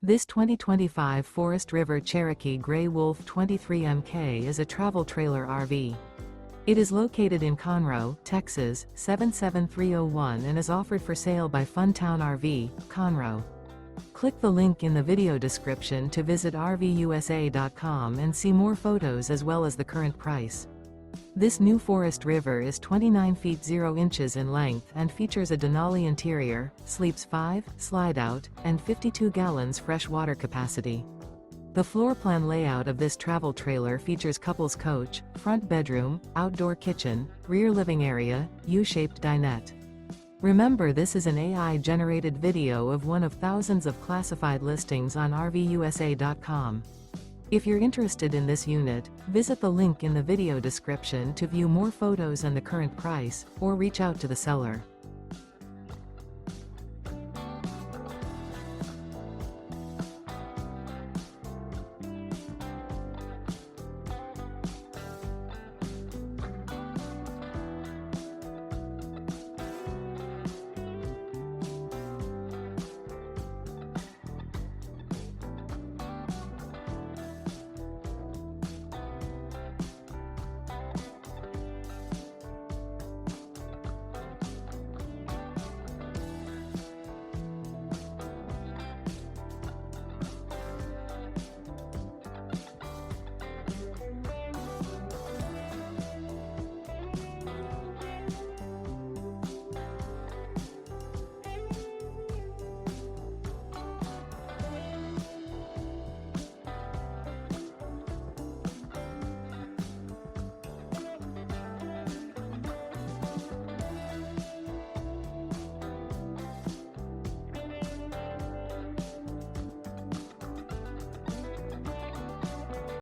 This 2025 Forest River Cherokee Grey Wolf 23MK is a travel trailer RV. It is located in Conroe, Texas, 77301 and is offered for sale by Funtown RV, Conroe. Click the link in the video description to visit RVUSA.com and see more photos as well as the current price. This new Forest River is 29 feet 0 inches in length and features a DENALI interior, sleeps 5, slide-out, and 52 gallons fresh water capacity. The floor plan layout of this travel trailer features couples coach, front bedroom, outdoor kitchen, rear living area, U-shaped dinette. Remember, this is an AI-generated video of one of thousands of classified listings on RVUSA.com. If you're interested in this unit, visit the link in the video description to view more photos and the current price, or reach out to the seller.